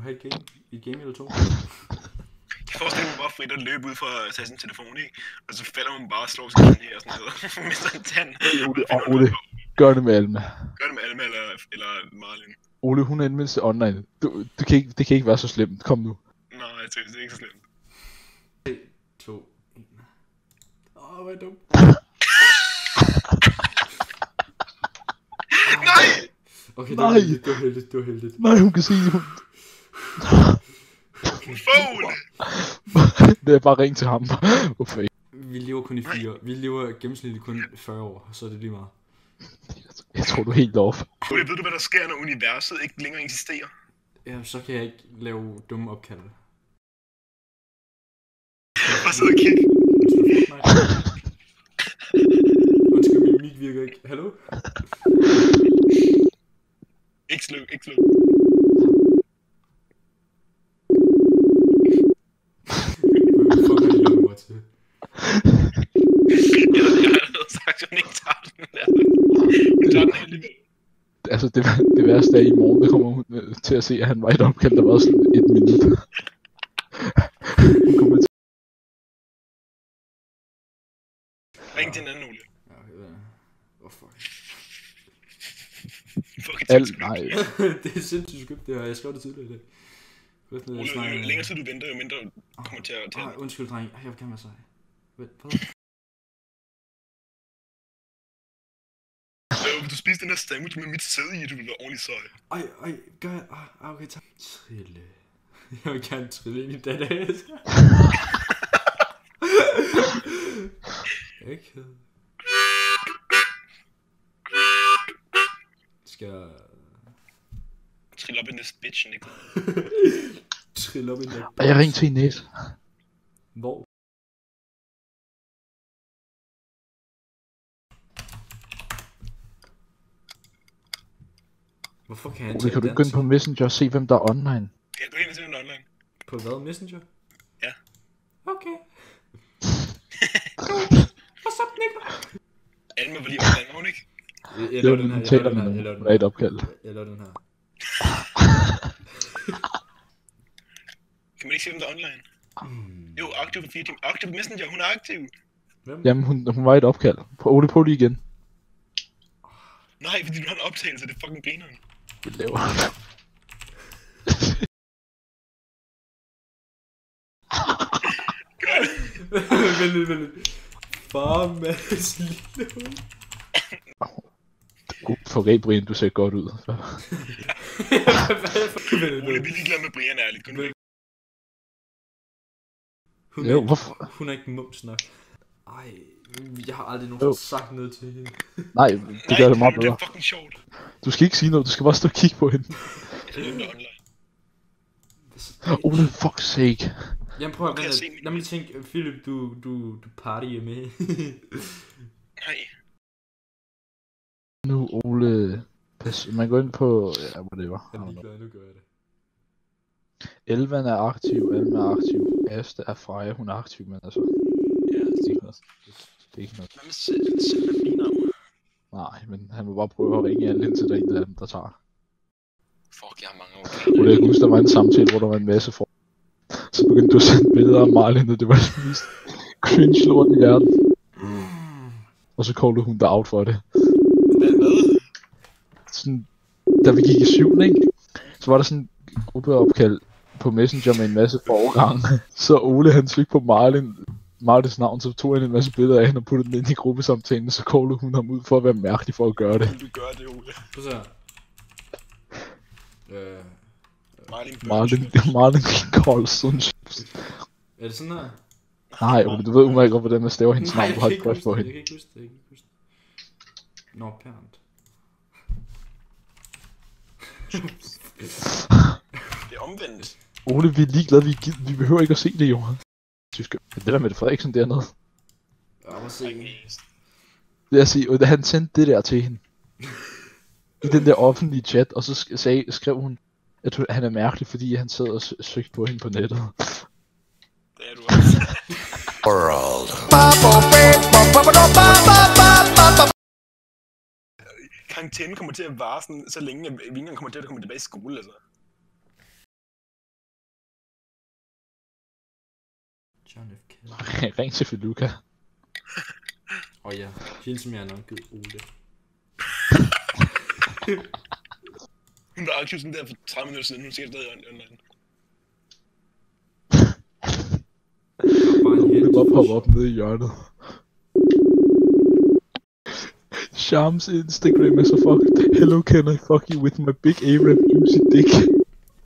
have et game? Et game eller to? Jeg forestiller mig bare frit at løbe ud fra at tage sin telefon, ikke? Og så falder man bare og slår sin her og sådan noget. Mister en tand. Ole, gør det med Alma. Gør det med Alma eller Marlin. Ole, hun er mindst online. Det kan ikke være så slemt. Kom nu. Nej, det er ikke så slemt. 3, 2, 1. Hvor er dumt. Nej! Okay, det var heldigt. Nej, hun kan sige det. Phone! Det er bare ring til ham. Hvorfor ikke? Vi lever kun i 4. Vi lever gennemsnitligt kun 40 år, så er det lige meget. Jeg tror, du er helt off. Ole, ved du hvad der sker, når universet ikke længere eksisterer? Ja, så kan jeg ikke lave dumme opkald. Bare sidde og kigge. Undskyld, min mic virker ikke. Hallo? Ikke sluk. Fuck, jeg lukker mig til. Jeg havde sagt, at hun ikke tager den der. Hun tager den alligevel. Altså, det værste er i morgen, der kommer hun til at se, at han var et opkald, der var sådan 1 minut. Hun kommer til... Ring til en anden, Ole. Ja, fuck. Fuck, Nej. Det er sindssygt skybt, det her. Jeg skrev det tidligere i dag. Ole, jo længere tid du venter, jo mindre kommer til at... Undskyld, dreng. Jeg vil gerne være sej. Hvad? Du spiste den her sandwich med mit sæde i, du vil være ordentligt sej. Ej, gør jeg? Okay, tak. Trille. Jeg vil gerne trille ind i den her. Okay. Skal jeg... Trille op i this bitch, Nick. Trille op i den. Og jeg ringte til Ines. Hvor? Hvorfor kan han Ole, kan du gå ind på Messenger og se, hvem der er online? Ja, du er helt simpelthen online. På hvad? Messenger? Ja. Okay. What's up, Nick? Alma var lige online, var hun ikke? Jeg laver den her, jeg laver den her, Det er et opkald. jeg laver den her. Kan man ikke se, hvem der er online? Jo, aktiv på 4 timer. Aktiv på Messenger, hun er aktiv. Hvem? Jamen, hun var et opkald. Ole, på det igen. Nej, fordi du har en optagelse, det er fucking grineren. Det laver Gør det. Vent lidt. Far, Mads, lille hund. For Brian, du ser godt ud. Ole, vi er ligeglade med Brian, ærligt. Kun væk. Hun er ikke mums nok. Ej, jeg har aldrig nogensinde sagt noget til hende. Nej, det gør det meget bedre. Det er fucking sjovt. Du skal ikke sige noget, du skal bare stå og kigge på hende. Jeg er online. Ole, fuck sake. Jamen prøv at vente. Lad mig lige tænke, Philip, du partyer med. Nej. Nu, Ole. Pas, man går ind på... Ja, whatever. Jeg er ligeglad, nu gør jeg det. Elvan er aktiv, Alma er aktiv, Asta er Freja, hun er aktiv, men altså... Ja, det er ikke noget. Det er ikke noget. Hvad med selv med binavn? Nej, men han må bare prøve at ringe alle indtil der er en af dem, der tager. Fuck, jeg har mange år. Og jeg kan huske, der var en samtale, hvor der var en masse for. Så begyndte du at sende billeder af Marlin, og det var det mest cringe lort i verden. Og så callede hun dig out for det. Hvad? Sådan, da vi gik i 7. ikke? Så var der sådan en gruppeopkald på Messenger med en masse foregang. Så Ole han søgte på Marlins navn, så tog han en masse billeder af hende og puttede den ind i gruppesamtalen, så callede hun ham ud for at være mærkelig for at gøre det. Du gør det, Ole. Prøv så her. Marlin Carlson. Er det sådan her? Nej, Ole, du ved umiddelbart godt, hvordan man staver hendes navn, du har et crush på hende. Jeg kan ikke huske det, Nå, Pernt. Det er omvendt. Ole, vi er ligeglade, vi behøver ikke at se det, Johan. Det der med det Frederiksen dernede. Ja, må se. Det er at sige, og han sendte det der til hende. I den der offentlige chat, og så skrev hun, at han er mærkelig, fordi han sad og søgte på hende på nettet. Det er du også. World. Karantæne kommer til at vare sådan, så længe at vi ikke engang kommer til at komme tilbage i skole, altså. John F. Kennedy. Ring til Feluca. Og ja, hende som jeg har navngivet Ole. Hun var aktivt sådan der for 30 minutter siden, hun siger stadig online. Bare en Det helt bare poppe op nede i hjørnet. Shams Instagram er så fucked. Hello, can I fuck you with my big A-rap juicy dick?